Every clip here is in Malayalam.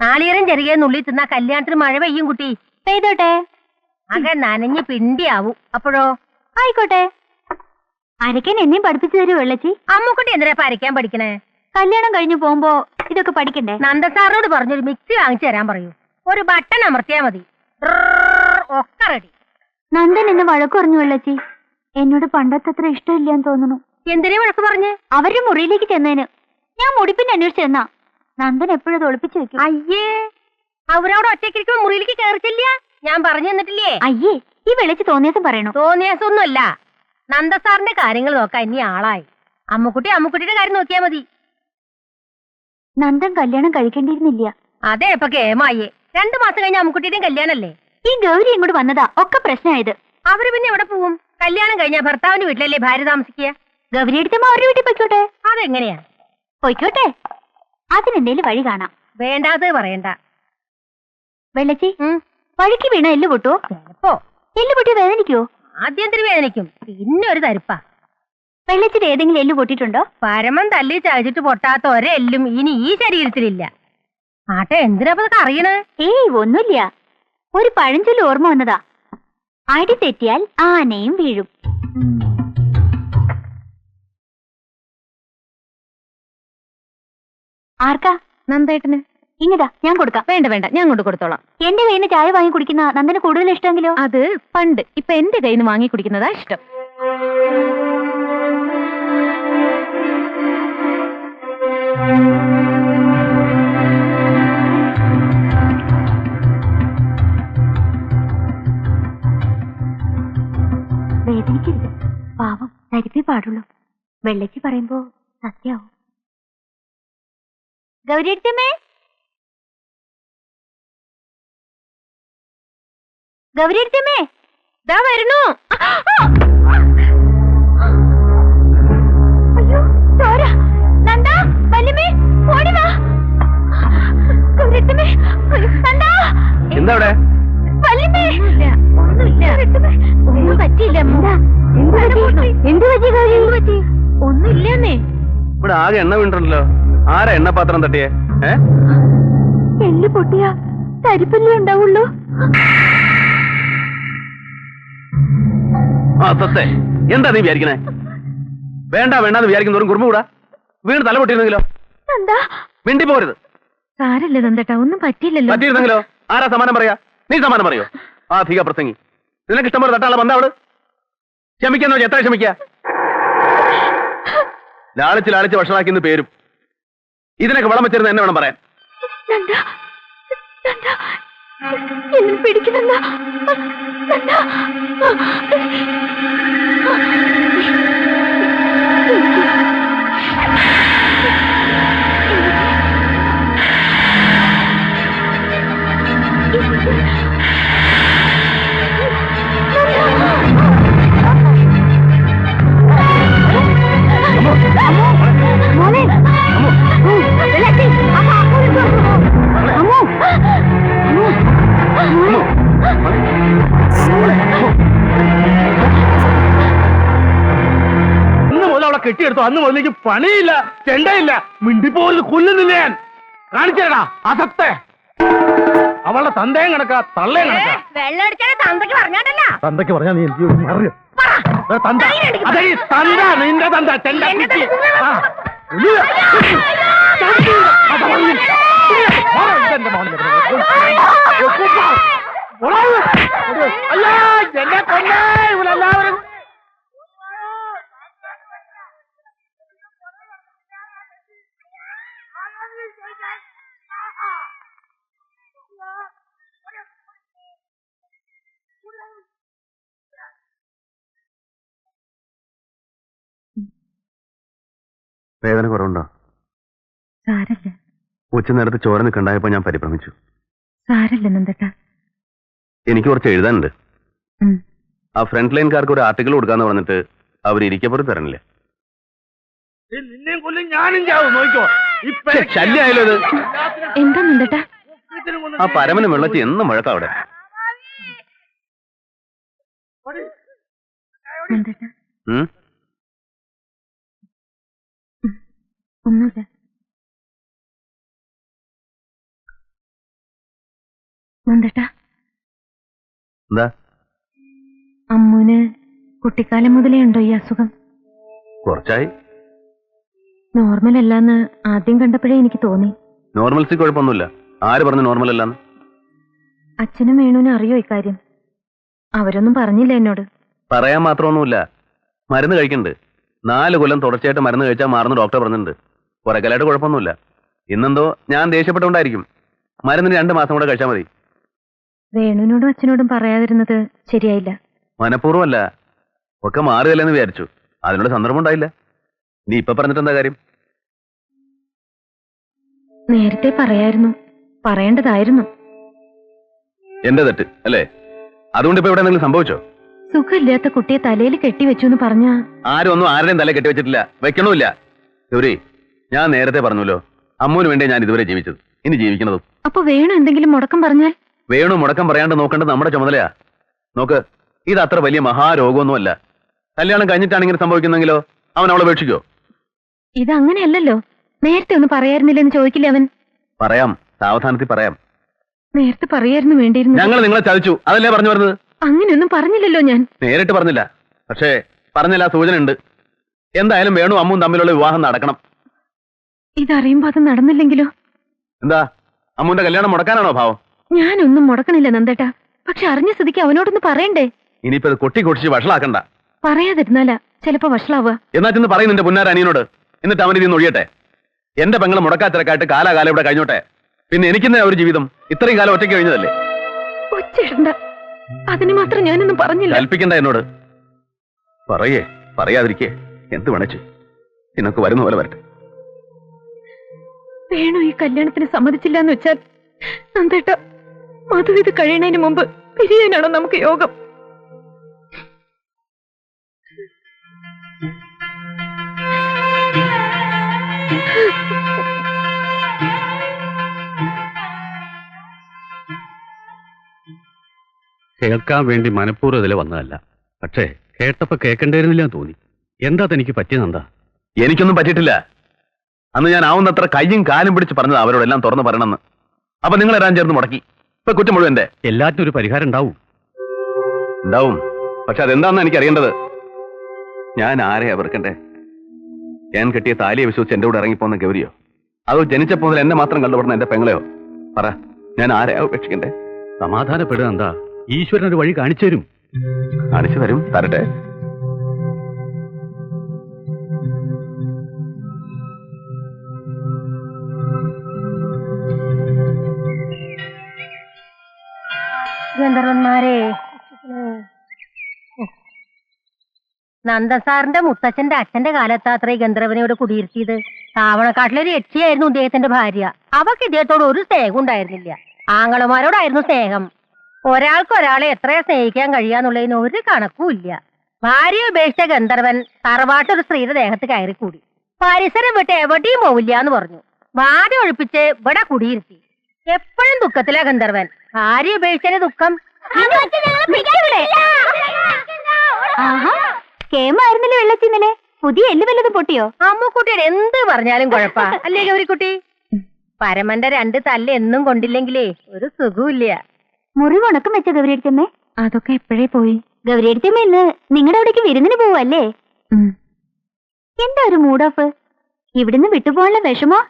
നാളികേരം ചെറിയ നുള്ളി തിന്നാ കല്യാണത്തിന് മഴ പെയ്യും കുട്ടി. പെയ്തോട്ടെ. അക നനഞ്ഞ് പിണ്ടിയാവും. അപ്പോഴോ? ആയിക്കോട്ടെ. അരയ്ക്കാൻ എന്നെയും പഠിപ്പിച്ചു തരൂ വെള്ളച്ചി. അമ്മുക്കുട്ടി എന്തിനാ അരയ്ക്കാൻ പഠിക്കണേ? കല്യാണം കഴിഞ്ഞു പോകുമ്പോ ഇതൊക്കെ പഠിക്കണ്ടേ? നന്ദസാറിനോട് പറഞ്ഞൊരു മിക്സി വാങ്ങിച്ചു തരാൻ പറയൂ. ഒരു ബട്ടൺ അമർത്തിയാ മതി, ഒക്കെ റെഡി. നന്ദൻ എന്നെ വഴക്ക് പറഞ്ഞു വെള്ളച്ചി. എന്നോട് പണ്ടത്തത്ര ഇഷ്ടമില്ലാന്ന് തോന്നുന്നു. എന്തിനാ വഴക്ക് പറഞ്ഞ്? അവരുടെ മുറിയിലേക്ക് ചെന്നതിന്. ഞാൻ മുടിപ്പിന് അന്വേഷിച്ചു ചെന്നാ നന്ദൻ എപ്പോഴും ഒളിപ്പിച്ചു വെക്കും. അയ്യേ, അവരോട് ഒറ്റയ്ക്കിരിക്കുമ്പോ മുറിയിലേക്ക് കയറിച്ചില്ല. ഞാൻ പറഞ്ഞു തന്നിട്ടില്ലേ? അയ്യേ, ഈ വെളിച്ച് തോന്നിയാസം പറയണു. തോന്നിയാസൊന്നുമല്ല, നന്ദസാറിന്റെ കാര്യങ്ങൾ നോക്കാൻ ഇനി ആളായി. അമ്മുക്കുട്ടിയുടെ കാര്യം നോക്കിയാ മതി. നന്ദൻ കല്യാണം കഴിക്കേണ്ടിയിരുന്നില്ല. അതെ, ഇപ്പൊ കേമായേ. 2 മാസം കഴിഞ്ഞ അമ്മുക്കുട്ടിയുടെയും കല്യാണല്ലേ. ഈ ഗൗരി ഇങ്ങോട്ട് വന്നതാ ഒക്കെ പ്രശ്നമായത്. അവര് പിന്നെ എവിടെ പോവും? കല്യാണം കഴിഞ്ഞാ ഭർത്താവിന്റെ വീട്ടിലല്ലേ ഭാര്യ താമസിക്കുക. ഗൗരി എടുത്തമ്മ അവരുടെ വീട്ടിൽ പൊയ്ക്കോട്ടെ. അതെങ്ങനെയാ? പൊയ്ക്കോട്ടെ, അതിനെന്തേലും വഴി കാണാം. വേണ്ടാത് പറയണ്ട വെള്ളച്ചി. വഴിക്ക് വീണ എല്ല് പൊട്ടുവോ? ചിലപ്പോ. എല്ല് പൊട്ടി വേദനിക്കോ? ആദ്യം തിരി വേദനിക്കും, പിന്നെ ഒരു തരിപ്പാ. വെള്ളച്ചിട്ട് ഏതെങ്കിലും എല്ല് പൊട്ടിയിട്ടുണ്ടോ? പരമം തല്ലി ചതച്ചിട്ട് പൊട്ടാത്ത ഒരെല്ലും ഇനി ഈ ശരീരത്തിലില്ല. ആട്ടെ, എന്തിനാ അറിയണേ? ഏയ് ഒന്നുമില്ല, ഒരു പഴഞ്ചൊല്ല് ഓർമ്മ വന്നതാ. അടി തെറ്റിയാൽ ആനയും വീഴും. ആർക്കാ? നന്ദേട്ടന്. ഇങ്ങതാ, ഞാൻ കൊടുക്കാം. വേണ്ട വേണ്ട, ഞാൻ കൊണ്ട് കൊടുത്തോളാം. എന്റെ കയ്യിൽ നിന്ന് ചായ വാങ്ങി കുടിക്കുന്ന നന്ദന് കൂടുതൽ ഇഷ്ടമെങ്കിലോ? അത് പണ്ട്. ഇപ്പൊ എന്റെ കയ്യിൽ നിന്ന് വാങ്ങി കുടിക്കുന്നതാ ഇഷ്ടം. വേദനിക്കരുത്, പാവം, തരിപ്പേ പാടുള്ളൂ. വെള്ളച്ചി പറയുമ്പോ സത്യാവും. ഗൗരിയടുത്തമ്മേ, ഗൗരിയടുത്തമ്മേ, ദാ വരുന്നു. അയ്യോ ചോര. നന്ദ, വല്യമ്മേ, ഓടി വാ. ഗൗരിയടുത്തമ്മേ, നന്ദ. എന്താ അവിടെ? വല്യമ്മേ, ഒന്നും പറ്റിയില്ല. എന്ത് പറ്റി ഗൗരി? എന്ത് പറ്റി? ഒന്നുമില്ലെന്നേ. ഇവിടെ ആകെ എണ്ണ വീണിട്ടുണ്ടല്ലോ. ആരാ എണ്ണപാത്രം തട്ടിയേ? എല്ല് പൊട്ടിയാ തരിപ്പല്ലേ ഉണ്ടാവുള്ളൂ. ആ സത്തെ, എന്താ നീ വിചാരിക്കണേ? വേണ്ട വേണ്ടാന്ന് വിചാരിക്കുന്നവരും കുറുമ്പ് കൂടാ. വീണ് തല പൊട്ടിയിരുന്നെങ്കിലോ? എന്താ മിണ്ടി പോരുത്. സാരല്ലേ നന്ദേട്ടാ, ഒന്നും പറ്റിയില്ലല്ലോ. പറ്റിയിരുന്നെങ്കിലോ? ആരാ സമാനം പറയാ? നീ സമാനം പറയോ? ആ അധിക പ്രസംഗി. നിനക്ക് ഇഷ്ടം പോലെ തട്ടാളെ ബന്ധം അവള്. ക്ഷമിക്കുന്നോ? എത്ര ക്ഷമിക്ക? ലാളിച്ച് ഭക്ഷണമാക്കിന്ന് പേരും. ഇതിനൊക്കെ വളം വെച്ചിരുന്ന എന്നെ വേണം പറയാൻ. പിടിക്കുന്ന ഇന്ന് മുതൽ അവളെ കെട്ടിയെടുത്തു. അന്ന് മുതലേക്ക് പണിയില്ല, ചെണ്ടയില്ല, മിണ്ടിപ്പോലും കൊല്ലുന്നില്ല ഞാൻ. കാണിച്ചേടാ അസത്തെ. അവളുടെ തന്തയും കണക്കാ, തള്ളയും കണക്കാ. വെള്ളം അടിച്ചാൽ തന്തയ്ക്ക് പറഞ്ഞാട്ടല്ല. തന്തയ്ക്ക് പറഞ്ഞാ നീ അറിയോ? തന്ത, അതെ തന്ത, നിന്റെ തന്ത ചെണ്ട കുറ്റി. എന്നെ കൊന്നേ ഇവരെല്ലാവരും. വേദന കുറവുണ്ടോ? സാരല്ല. ഉച്ചനേരത്ത് ചോര നിൽക്കണ്ടായപ്പോ ഞാൻ പരിഭ്രമിച്ചു. സാരല്ല നന്ദേട്ടാ. എനിക്ക് കുറച്ച് എഴുതാനുണ്ട്. ആ ഫ്രണ്ട് ലൈൻകാർക്ക് ഒരു ആർട്ടിക്കിൾ കൊടുക്കാന്ന് പറഞ്ഞിട്ട് അവർ ഇരിക്കപ്പുറത്ത് തരണില്ലേ? നിന്നെയും കൊല്ലും ഞാനും ചാവും, നോക്കിക്കോ. ശല്യായാലോ ഇത്? എന്താ നന്ദേട്ടാ? ആ പരമനും വെള്ളത്തി എന്നും മുഴക്കം അവിടെ. നന്ദേട്ടാ, ഒന്നുമില്ല. നന്ദേട്ടാ, എന്താ? അമ്മൂന് കുട്ടിക്കാലം മുതലേ ഉണ്ടോ ഈ അസുഖം? കുറച്ചായി. നോർമൽ അല്ലാന്ന് ആദ്യം കണ്ടപ്പോഴേ എനിക്ക് തോന്നി. നോർമൽസി കുഴപ്പമൊന്നുമില്ല. ആര് പറഞ്ഞു നോർമൽ അല്ലാന്ന്? അച്ഛനും വേണുവിനും അറിയോ ഇക്കാര്യം? അവരൊന്നും പറഞ്ഞില്ല എന്നോട്. പറയാൻ മാത്രമൊന്നുമില്ല. മരുന്ന് കഴിക്കുന്നുണ്ട്. 4 കൊല്ലം തുടർച്ചയായിട്ട് മരുന്ന് കഴിച്ചാൽ മാറുന്ന ഡോക്ടർ പറഞ്ഞിട്ടുണ്ട്. കുറെ കാലമായിട്ട് കുഴപ്പമൊന്നുമില്ല. ഇന്നെന്തോ ഞാൻ ദേഷ്യപ്പെട്ടുകൊണ്ടായിരിക്കും. മരുന്നിന് 2 മാസം കൂടെ കഴിച്ചാൽ മതി. വേണുവിനോടും അച്ഛനോടും പറയാതിരുന്നത് ശരിയായില്ല. മനഃപൂർവ്വമല്ല, ഒക്കെ മാറുകയല്ലെന്ന് വിചാരിച്ചു. അതിനുള്ള സന്ദർഭം ഉണ്ടായില്ല. നീ ഇപ്പൊ പറഞ്ഞിട്ട് എന്താ കാര്യം? നേരത്തെ പറയായിരുന്നു, പറയേണ്ടതായിരുന്നു. എന്റെ തെറ്റ് അല്ലേ? അതുകൊണ്ട് ഇപ്പൊ ഇവിടെ എന്തെങ്കിലും സംഭവിച്ചോ? സുഖമില്ലാത്ത കുട്ടിയെ തലയിൽ കെട്ടിവെച്ചു എന്ന് പറഞ്ഞ ആരും ഒന്നും ആരുടെയും തല കെട്ടിവെച്ചിട്ടില്ല, വെക്കണമില്ല. ഗൗരി, ഞാൻ നേരത്തെ പറഞ്ഞല്ലോ, അമ്മൂന് വേണ്ടി ഞാൻ ഇതുവരെ ജീവിച്ചത്, ഇനി ജീവിക്കുന്നതും. അപ്പൊ വേണു എന്തെങ്കിലും മുടക്കം പറഞ്ഞാൽ? വേണു മുടക്കം പറയാണ്ട് നോക്കേണ്ടത് നമ്മുടെ ചുമതലയാ. നോക്ക്, ഇത് അത്ര വലിയ മഹാരോഗമൊന്നുമല്ല. കല്യാണം കഴിഞ്ഞിട്ടാണ് ഇങ്ങനെ സംഭവിക്കുന്നെങ്കിലോ അവൻ അവളെ ഉപേക്ഷിക്കോ? ഇതങ്ങനെയല്ലല്ലോ. നേരത്തെ ഒന്ന് പറയായിരുന്നില്ലെന്ന് ചോദിക്കില്ല അവൻ? പറയാം, സാവധാനത്തിൽ പറയാം. നേരത്തെ പറയായിരുന്നു വേണ്ടിയിരുന്നു. ഞങ്ങൾ നിങ്ങളെ ചതിച്ചു, അതല്ലേ പറഞ്ഞു വരുന്നത്? അങ്ങനെയൊന്നും പറഞ്ഞില്ലല്ലോ ഞാൻ. നേരിട്ട് പറഞ്ഞില്ല, പക്ഷേ പറഞ്ഞില്ല, സൂചന ഉണ്ട്. എന്തായാലും വേണു അമ്മും തമ്മിലുള്ള വിവാഹം നടക്കണം. ഇതറിയുമ്പോ അത് നടന്നില്ലെങ്കിലോ? എന്താ, അമ്മുവിന്റെ കല്യാണം മുടക്കാനാണോ ഭാവം? ഞാനൊന്നും മുടക്കണില്ല നന്ദേട്ടാ. പക്ഷെ അറിഞ്ഞ സ്ഥിതിക്ക് അവനോടൊന്ന് പറയണ്ടേ? ഇനിയിപ്പോ ഇത് കൊട്ടിക്കൊടിച്ച് വഷളാക്കണ്ട. പറയാതിരുന്നാലാ ചിലപ്പോ വഷളാവുക. എന്നാ ചെന്ന് പറയും നിന്റെ പുന്നാര അനിയനോട്. എന്നിട്ട് അവൻ ഇതിന്ന് ഒഴിയട്ടെ. എന്റെ പെങ്ങള് മുടക്കാത്തിരക്കായിട്ട് കാലാകാലം ഇവിടെ കഴിഞ്ഞോട്ടെ. പിന്നെ എനിക്കെന്താ ഒരു ജീവിതം? ഇത്രയും കാലം ഒറ്റയ്ക്ക് കഴിഞ്ഞതല്ലേ? ഒച്ചയിടണ്ട, അതിന് മാത്രം ഞാനൊന്നും പറഞ്ഞില്ല. കൽപ്പിക്കണ്ട എന്നോട്. പറയേ, പറയാതിരിക്കേ, എന്ത് വേണച്ചു നിനക്ക് വരുന്ന പോലെ വരട്ടെ. വേണു ഈ കല്യാണത്തിന് സമ്മതിച്ചില്ല എന്ന് വെച്ചാൽ നന്ദേട്ട, മധു ഇത് കഴിയണതിന് മുമ്പ് പിരിയാനാണോ നമുക്ക് യോഗം? കേൾക്കാൻ വേണ്ടി മനഃപൂർവ്വം ഇതിൽ വന്നതല്ല. പക്ഷേ കേട്ടപ്പോ കേൾക്കണ്ടായിരുന്നില്ല തോന്നി. എന്താ തനിക്ക് പറ്റിയതെന്താ? എനിക്കൊന്നും പറ്റിയിട്ടില്ല. അന്ന് ഞാൻ ആവുന്നത്ര കയ്യും കാലും പിടിച്ച് പറഞ്ഞത് അവരോടെല്ലാം തുറന്ന് പറയണമെന്ന്. അപ്പൊ നിങ്ങൾ എല്ലാം ചേർന്ന് മുടക്കി. ഇപ്പൊ കുറ്റം മുഴുവൻ എന്റെ. എല്ലാറ്റിനും ഒരു പരിഹാരം ഉണ്ടാവും. ഉണ്ടാവും, പക്ഷെ അതെന്താന്ന് എനിക്ക് അറിയേണ്ടത്. ഞാൻ ആരെയാ വെറുക്കണ്ടേ? ഞാൻ കെട്ടിയ താലിയെ വിശ്വസിച്ച് എന്റെ കൂടെ ഇറങ്ങിപ്പോന്ന ഗൗരിയോ, അതോ ജനിച്ചപ്പോ മുതൽ എന്നെ മാത്രം കണ്ടുപെടുന്ന എന്റെ പെങ്ങളെയോ? പറ, ഞാൻ ആരെയാ ഉപേക്ഷിക്കണ്ടേ? സമാധാനപ്പെടുക. എന്താ, ഈശ്വരൻ ഒരു വഴി കാണിച്ചു തരും. കാണിച്ചു തരും, തരട്ടെ. ഗന്ധർവന്മാരെ, നന്ദസാറിന്റെ മുത്തച്ഛന്റെ അച്ഛന്റെ കാലത്താത്ര ഈ ഗന്ധർവനോട് കുടിയിരുത്തിയത്. താവണക്കാട്ടിലൊരു യക്ഷിയായിരുന്നു ഇദ്ദേഹത്തിന്റെ ഭാര്യ. അവക്ക് ഇദ്ദേഹത്തോട് ഒരു സ്നേഹം ഉണ്ടായിരുന്നില്ല. ആങ്ങളമാരോടായിരുന്നു സ്നേഹം. ഒരാൾക്കൊരാളെ എത്രയാ സ്നേഹിക്കാൻ കഴിയാന്നുള്ളതിന് ഒരു കണക്കുമില്ല. ഭാര്യ ഉപേക്ഷിച്ച ഗന്ധർവൻ തറവാട്ടൊരു സ്ത്രീയുടെ ദേഹത്ത് കയറിക്കൂടി. പരിസരം വിട്ട് എവിടെയും പോവില്ല എന്ന് പറഞ്ഞു. ഭാര്യ ഒഴിപ്പിച്ച് ഇവിടെ കുടിയിരുത്തി. എപ്പോഴും ദുഃഖത്തിലാ ഗന്ധർവൻ. ഭാര്യ ഉപേക്ഷിച്ചതിന്റെ ദുഃഖം. കേമായിരുന്നില്ലേ വെള്ളച്ചിന്നലെ? പുതിയ എല്ല് വല്ലതും പൊട്ടിയോ? അമ്മുക്കുട്ടിയുടെ എന്ത് പറഞ്ഞാലും കുഴപ്പാ അല്ലേ ഗൗരിക്കുട്ടി? പരമന്റെ 2 തല്ല് എന്നും കൊണ്ടില്ലെങ്കിലേ ഒരു സുഖമില്ല. മുറിവ് ഉണക്കം വെച്ച ഗൗരിയടുത്തമ്മേ? അതൊക്കെ എപ്പോഴേ പോയി. ഗൗരിയടുത്തമ്മ ഇന്ന് നിങ്ങളുടെ അവിടേക്ക് വിരുന്നിന് പോവല്ലേ? എന്താ ഒരു മൂഡ് ഓഫ്? ഇവിടുന്ന് വിട്ടുപോകാനുള്ള വിഷമോ?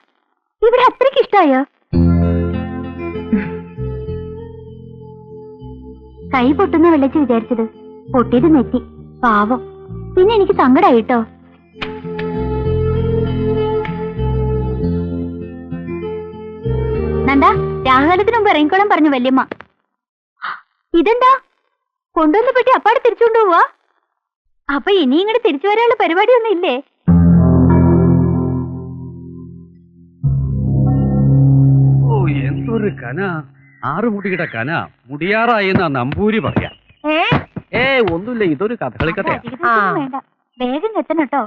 ഇവിടെ അത്രയ്ക്ക് ഇഷ്ടായോ? കൈ പൊട്ടുന്ന വെള്ളച്ച് വിചാരിച്ചത്, പൊട്ടിയത് നെറ്റി. പാവം. പിന്നെ എനിക്ക് സങ്കടായിട്ടോ. നന്ദാ, രാഹുകാലത്തിന് മുമ്പ് ഇറങ്ങിക്കോളാൻ പറഞ്ഞു വല്യമ്മ. ഇതെന്താ കൊണ്ടുവന്ന പെട്ടി അപ്പാടെ തിരിച്ചുകൊണ്ടു പോവാ? അപ്പൊ ഇനി ഇങ്ങോട്ട് തിരിച്ചു വരാനുള്ള പരിപാടിയൊന്നും ഇല്ലേ? ഓ, എന്തൊരു കന! 6 മുടിയുടെ കന മുടിയാറായി എന്നാ നമ്പൂരി പറയാ. ഒന്നുമില്ല, ഇതൊരു കഥകളിക്കഥയാ. വേണ്ട, വേഗം എത്തണം കേട്ടോ.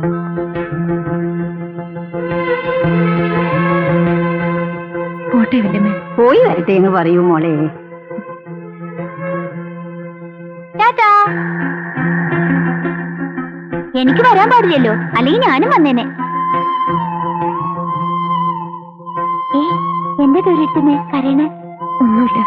പോട്ടെ വല്യമ്മ. പോയി വരട്ടെ എന്ന് പറയൂ മോളെ. ടാറ്റാ. എനിക്ക് വരാൻ പാടില്ലല്ലോ, അല്ലെങ്കിൽ ഞാനും വന്നേനെ. എന്താ ദൂരത്തുന്നേ കരയണേ? ഒന്നുമില്ല.